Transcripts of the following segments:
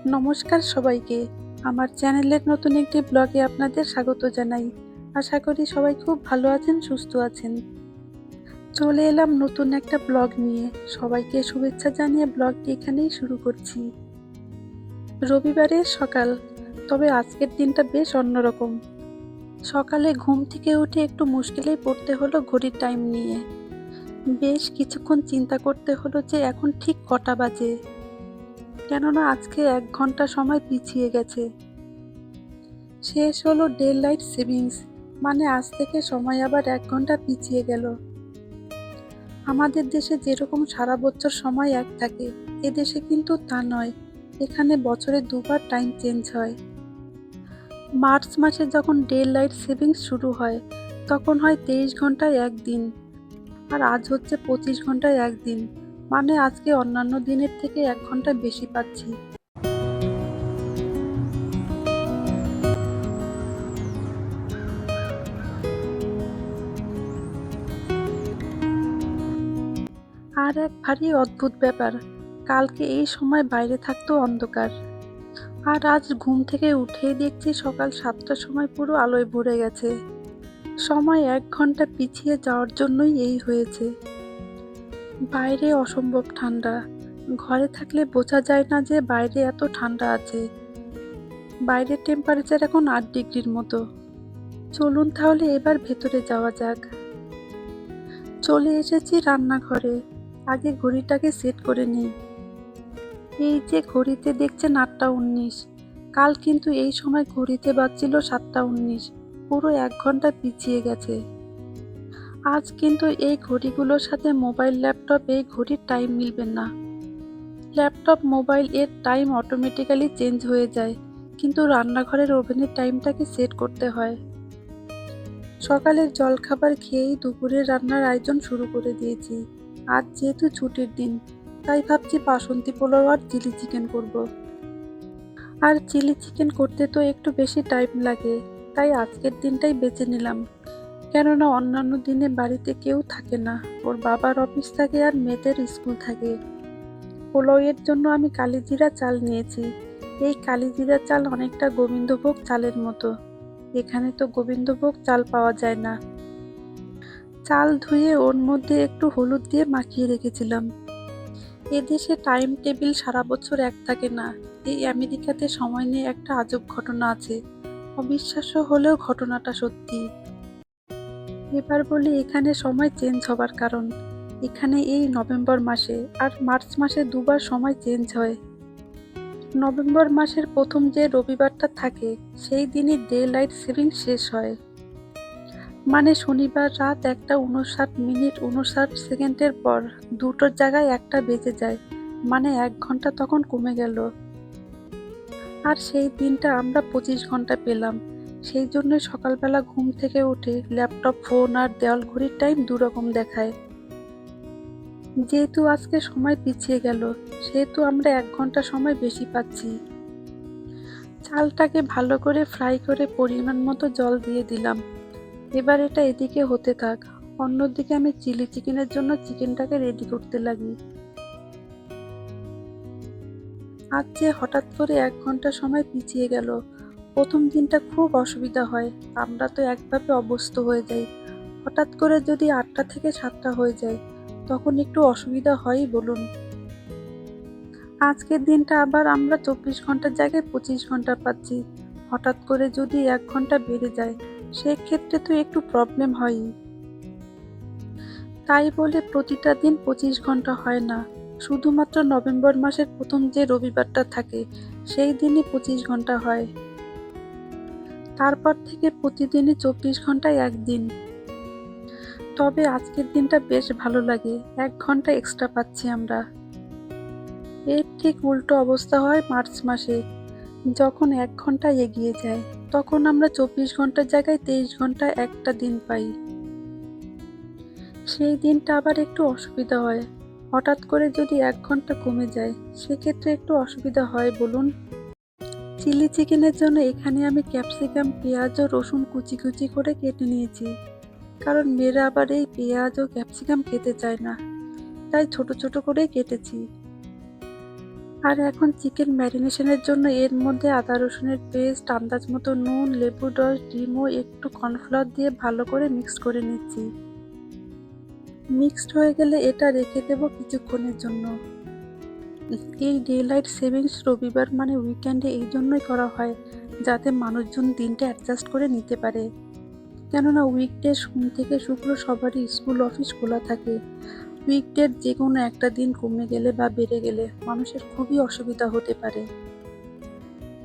নমস্কার সবাইকে। আমার চ্যানেলের নতুন একটি ব্লগে আপনাদের স্বাগত জানাই। আশা করি সবাই খুব ভালো আছেন, সুস্থ আছেন। চলে এলাম নতুন একটা ব্লগ নিয়ে। সবাইকে শুভেচ্ছা জানিয়ে ব্লগটি এখানেই শুরু করছি। রবিবারের সকাল, তবে আজকের দিনটা বেশ অন্যরকম। সকালে ঘুম থেকে উঠে একটু মুশকিলেই পড়তে হলো ঘড়ির টাইম নিয়ে। বেশ কিছুক্ষণ চিন্তা করতে হলো যে এখন ঠিক কটা বাজে, কেননা আজকে 1 ঘন্টা সময় পিছিয়ে গেছে। শেষ হলো ডে লাইট সেভিংস, মানে আজ থেকে সময় আবার 1 ঘন্টা পিছিয়ে গেল। আমাদের দেশে যেরকম সারা বছর সময় এক থাকে, এদেশে কিন্তু তা নয়। এখানে বছরে দুবার টাইম চেঞ্জ হয়। মার্চ মাসে যখন ডে লাইট সেভিংস শুরু হয়, তখন হয় 23 ঘন্টায় একদিন, আর আজ হচ্ছে 25 ঘন্টায় একদিন, মানে আজকে অন্যান্য দিনের থেকে 1 ঘন্টা বেশি পাচ্ছি। আর এক ভারী অদ্ভুত ব্যাপার, কালকে এই সময় বাইরে থাকতো অন্ধকার, আর আজ ঘুম থেকে উঠেই দেখছি সকাল 7টার সময় পুরো আলোয় ভরে গেছে। সময় 1 ঘন্টা পিছিয়ে যাওয়ার জন্যই এই হয়েছে। বাইরে অসম্ভব ঠান্ডা, ঘরে থাকলে বোঝা যায় না যে বাইরে এত ঠান্ডা আছে। বাইরের টেম্পারেচার এখন 8 ডিগ্রির মতো। চলুন তাহলে এবার ভেতরে যাওয়া যাক। চলে এসেছি রান্নাঘরে। আগে ঘড়িটাকে সেট করে নিই। এই যে ঘড়িতে দেখছেন 8টা 19, কাল কিন্তু এই সময় ঘড়িতে বাজছিল 7টা 19, পুরো 1 ঘন্টা পিছিয়ে গেছে। আজ কিন্তু এই ঘড়িগুলোর সাথে মোবাইল, ল্যাপটপ এই ঘড়ির টাইম মিলবে না। ল্যাপটপ, মোবাইল এর টাইম অটোমেটিক্যালি চেঞ্জ হয়ে যায়, কিন্তু রান্নাঘরের ওভেনের টাইমটাকে সেট করতে হয়। সকালের জলখাবার খেয়েই দুপুরের রান্নার আয়োজন শুরু করে দিয়েছি। আজ যেহেতু ছুটির দিন, তাই ভাবছি বাসন্তী পোলাও আর চিলি চিকেন করব। আর চিলি চিকেন করতে তো একটু বেশি টাইম লাগে, তাই আজকের দিনটাই বেছে নিলাম। কেননা অন্যান্য দিনে বাড়িতে কেউ থাকে না, ওর বাবার অফিস থাকে আর মেয়েদের স্কুল থাকে। পোলাওয়ের জন্য আমি কালিজিরা চাল নিয়েছি। এই কালিজিরা চাল অনেকটা গোবিন্দভোগ চালের মতো। এখানে তো গোবিন্দভোগ চাল পাওয়া যায় না। চাল ধুয়ে ওর মধ্যে একটু হলুদ দিয়ে মাখিয়ে রেখেছিলাম। এদেশে টাইম টেবিল সারা বছর এক থাকে না। এই আমেরিকাতে সময় নিয়ে একটা আজব ঘটনা আছে। অবিশ্বাস্য হলেও ঘটনাটা সত্যি। এবার বলি এখানে সময় চেঞ্জ হবার কারণ। এখানে এই নভেম্বর মাসে আর মার্চ মাসে দুবার সময় চেঞ্জ হয়। নভেম্বর মাসের প্রথম যে রবিবারটা থাকে, সেই দিনই ডে লাইট সেভিং শেষ হয়। মানে শনিবার রাত 1:59:59 পর দুটোর জায়গায় একটা বেজে যায়, মানে 1 ঘন্টা তখন কমে গেল। আর সেই দিনটা আমরা 25 ঘন্টা পেলাম। সেই জন্য সকালবেলা ঘুম থেকে উঠে ল্যাপটপ, ফোন আর দেওয়াল ঘড়ির টাইম দুরকম দেখায়। যেহেতু আজকে সময় পিছিয়ে গেল, সেহেতু আমরা 1 ঘন্টা সময় বেশি পাচ্ছি। চালটাকে ভালো করে ফ্রাই করে পরিমাণ মতো জল দিয়ে দিলাম। এবার এটা এদিকে হতে থাক, অন্যদিকে আমি চিলি চিকেনের জন্য চিকেনটাকে রেডি করতে লাগি। আজ যে হঠাৎ করে 1 ঘন্টা সময় পিছিয়ে গেল, প্রথম দিনটা খুব অসুবিধা হয়। আমরা তো একভাবে অভ্যস্ত হয়ে যাই। হঠাৎ করে যদি 8টা থেকে 7টা হয়ে যায়, তখন একটু অসুবিধা হয়ই বলুন। আজকের দিনটা আবার আমরা 24 ঘন্টার জায়গায় 25 ঘন্টা পাচ্ছি। হঠাৎ করে যদি 1 ঘন্টা বেড়ে যায়, সেক্ষেত্রে তো একটু প্রবলেম হয়ই। তাই বলে প্রতিটা দিন 25 ঘন্টা হয় না। শুধুমাত্র নভেম্বর মাসের প্রথম যে রবিবারটা থাকে, সেই দিনই 25 ঘন্টা হয়। তারপর থেকে প্রতিদিনই 24 ঘন্টায় একদিন। তবে আজকের দিনটা বেশ ভালো লাগে, 1 ঘন্টা এক্সট্রা পাচ্ছি আমরা। এর ঠিক উল্টো অবস্থা হয় মার্চ মাসে। যখন 1 ঘন্টা এগিয়ে যায়, তখন আমরা 24 ঘন্টার জায়গায় 23 ঘন্টা একটা দিন পাই। সেই দিনটা আবার একটু অসুবিধা হয়। হঠাৎ করে যদি 1 ঘন্টা কমে যায়, সেক্ষেত্রে একটু অসুবিধা হয় বলুন। চিলি চিকেনের জন্য এখানে আমি ক্যাপসিকাম, পেঁয়াজ ও রসুন কুচি কুচি করে কেটে নিয়েছি। কারণ মেয়েরা আবার এই পেঁয়াজ ও ক্যাপসিকাম খেতে চায় না, তাই ছোট ছোট করে কেটেছি। আর এখন চিকেন ম্যারিনেশনের জন্য এর মধ্যে আদা রসুনের পেস্ট, আন্দাজ মতো নুন, লেবুর রস, ডিম ও একটু কর্নফ্লাওয়ার দিয়ে ভালো করে মিক্স করে নিচ্ছি। মিক্সড হয়ে গেলে এটা রেখে দেব কিছুক্ষণের জন্য। এই ডে লাইট সেভিংস রবিবার মানে উইকেন্ডে এই জন্যই করা হয় যাতে মানুষজন দিনটা অ্যাডজাস্ট করে নিতে পারে। কেননা উইকডে সোম থেকে শুক্র সবারই স্কুল অফিস খোলা থাকে। উইকডের যে কোনো একটা দিন কমে গেলে বা বেড়ে গেলে মানুষের খুবই অসুবিধা হতে পারে।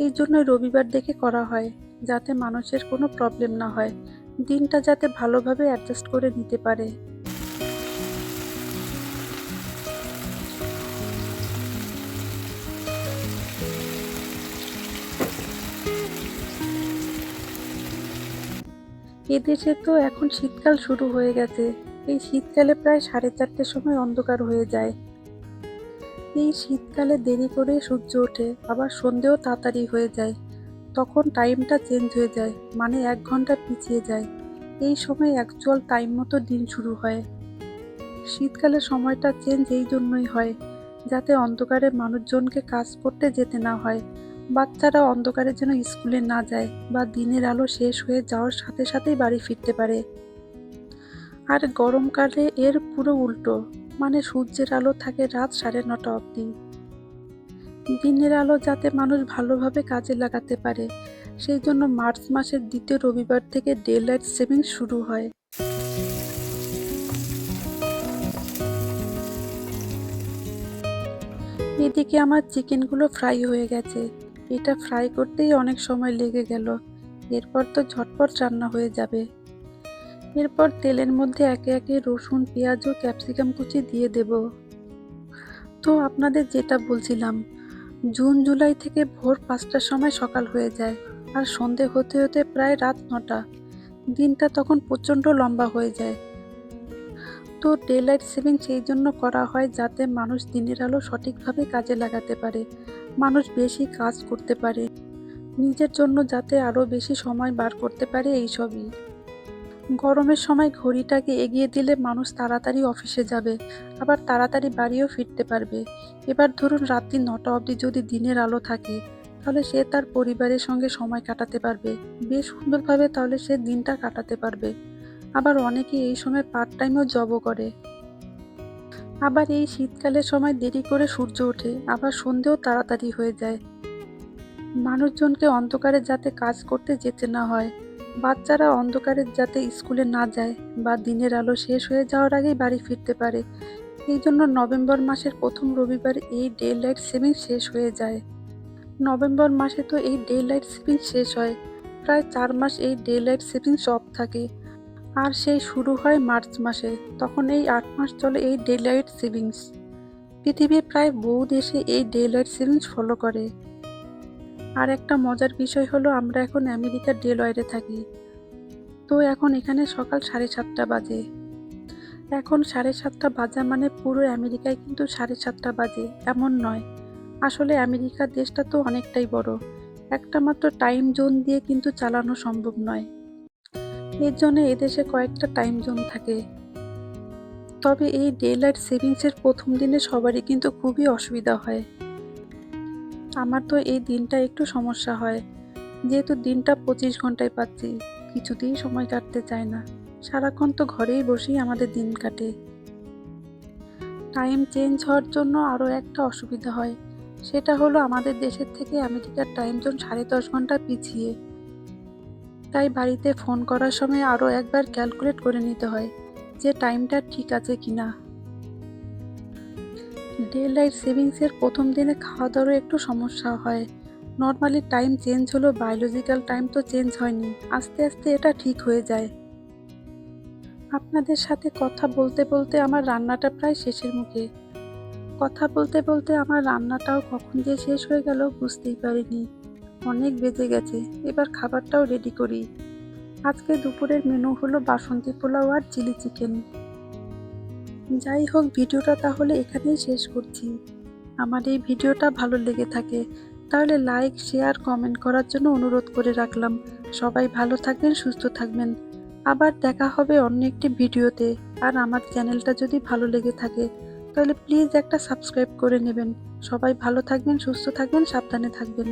এই জন্য রবিবার দেখে করা হয় যাতে মানুষের কোনো প্রবলেম না হয়, দিনটা যাতে ভালোভাবে অ্যাডজাস্ট করে নিতে পারে। এদেশে তো এখন শীতকাল শুরু হয়ে গেছে। এই শীতকালে প্রায় 4:30টার সময় অন্ধকার হয়ে যায়। এই শীতকালে দেরি করে সূর্য ওঠে, আবার সন্ধেও তাড়াতাড়ি হয়ে যায়। তখন টাইমটা চেঞ্জ হয়ে যায়, মানে 1 ঘন্টা পিছিয়ে যায়। এই সময় অ্যাকচুয়াল টাইম মতো দিন শুরু হয়। শীতকালে সময়টা চেঞ্জ এই জন্যই হয় যাতে অন্ধকারে মানুষজনকে কাজ করতে যেতে না হয়, বাচ্চারা অন্ধকারে যেন স্কুলে না যায় বা দিনের আলো শেষ হয়ে যাওয়ার সাথে সাথেই বাড়ি ফিরতে পারে। আর গরমকালে এর পুরো উল্টো, মানে সূর্যের আলো থাকে রাত 9:30 অবধি। দিনের আলো যাতে মানুষ ভালোভাবে কাজে লাগাতে পারে, সেই জন্য মার্চ মাসের দ্বিতীয় রবিবার থেকে ডে লাইট সেভিংস শুরু হয়। এদিকে আমার চিকেনগুলো ফ্রাই হয়ে গেছে। এটা ফ্রাই করতেই অনেক সময় লেগে গেল। এরপর তো ঝটপট রান্না হয়ে যাবে। এরপর তেলের মধ্যে একে একে রসুন, পেঁয়াজ ও ক্যাপসিকাম কুচি দিয়ে দেব। তো আপনাদের যেটা বলছিলাম, জুন জুলাই থেকে ভোর 5টার সময় সকাল হয়ে যায় আর সন্ধে হতে হতে প্রায় রাত 9টা। দিনটা তখন প্রচণ্ড লম্বা হয়ে যায়। তো ডে লাইট সেভিং সেই জন্য করা হয় যাতে মানুষ দিনের আলো সঠিকভাবে কাজে লাগাতে পারে, মানুষ বেশি কাজ করতে পারে, নিজের জন্য যাতে আরও বেশি সময় বার করতে পারে, এইসবই। গরমের সময় ঘড়িটাকে এগিয়ে দিলে মানুষ তাড়াতাড়ি অফিসে যাবে, আবার তাড়াতাড়ি বাড়িও ফিরতে পারবে। এবার ধরুন রাত্রি 9টা অবধি যদি দিনের আলো থাকে, তাহলে সে তার পরিবারের সঙ্গে সময় কাটাতে পারবে বেশ সুন্দরভাবে, তাহলে সে দিনটা কাটাতে পারবে। আবার অনেকে এই সময় পার্ট টাইমও জবও করে। আবার এই শীতকালের সময় দেরি করে সূর্য ওঠে, আবার সন্ধেও তাড়াতাড়ি হয়ে যায়। মানুষজনকে অন্ধকারে যাতে কাজ করতে যেতে না হয়, বাচ্চারা অন্ধকারে যাতে স্কুলে না যায় বা দিনের আলো শেষ হয়ে যাওয়ার আগেই বাড়ি ফিরতে পারে, এই জন্য নভেম্বর মাসের প্রথম রবিবার এই ডে লাইট সেভিং শেষ হয়ে যায়। নভেম্বর মাসে তো এই ডে লাইট সেভিং শেষ হয়। প্রায় 4 মাস এই ডে লাইট সেভিং অফ থাকে। আর সেই শুরু হয় মার্চ মাসে, তখন এই 8 মাস চলে এই ডে লাইট সেভিংস। পৃথিবীর প্রায় বহু দেশে এই ডে লাইট সেভিংস ফলো করে। আর একটা মজার বিষয় হলো আমরা এখন আমেরিকার ডেলওয়ারে থাকি। তো এখন এখানে সকাল 7:30 বাজে। এখন 7:30 বাজা মানে পুরো আমেরিকায় কিন্তু 7:30 বাজে এমন নয়। আসলে আমেরিকা দেশটা তো অনেকটাই বড়। একটা মাত্র টাইম জোন দিয়ে কিন্তু চালানো সম্ভব নয়। এর জন্য এদেশে কয়েকটা টাইম জোন থাকে। তবে এই ডে লাইট সেভিংসের প্রথম দিনে সবারই কিন্তু খুবই অসুবিধা হয়। আমার তো এই দিনটা একটু সমস্যা হয়, যেহেতু দিনটা 25 ঘন্টায় পাচ্ছি, কিছুতেই সময় কাটতে চায় না। সারাক্ষণ তো ঘরেই বসেই আমাদের দিন কাটে। টাইম চেঞ্জ হওয়ার জন্য আরও একটা অসুবিধা হয়, সেটা হলো আমাদের দেশের থেকে আমেরিকার টাইম জোন 10.5 ঘন্টা পিছিয়ে। তাই বাড়িতে ফোন করার সময় আরও একবার ক্যালকুলেট করে নিতে হয় যে টাইমটা ঠিক আছে কিনা। ডে লাইট সেভিংসের প্রথম দিনে খাওয়া দাওয়ারও একটু সমস্যা হয়। নর্মালি টাইম চেঞ্জ হলেও বায়োলজিক্যাল টাইম তো চেঞ্জ হয়নি, আস্তে আস্তে এটা ঠিক হয়ে যায়। আপনাদের সাথে কথা বলতে বলতে আমার রান্নাটা প্রায় শেষের মুখে। কথা বলতে বলতে আমার রান্নাটাও কখন যে শেষ হয়ে গেল বুঝতেই পারিনি। অনেক বেজে গেছে, এবার খাবারটাও রেডি করি। আজকে দুপুরের মেনু হলো বাসন্তী পোলাও আর চিলি চিকেন। যাই হোক, ভিডিওটা তাহলে এখানেই শেষ করছি। আমার এই ভিডিওটা ভালো লেগে থাকে তাহলে লাইক, শেয়ার, কমেন্ট করার জন্য অনুরোধ করে রাখলাম। সবাই ভালো থাকবেন, সুস্থ থাকবেন। আবার দেখা হবে অন্য একটি ভিডিওতে। আর আমার চ্যানেলটা যদি ভালো লেগে থাকে তাহলে প্লিজ একটা সাবস্ক্রাইব করে নেবেন। সবাই ভালো থাকবেন, সুস্থ থাকবেন, সাবধানে থাকবেন।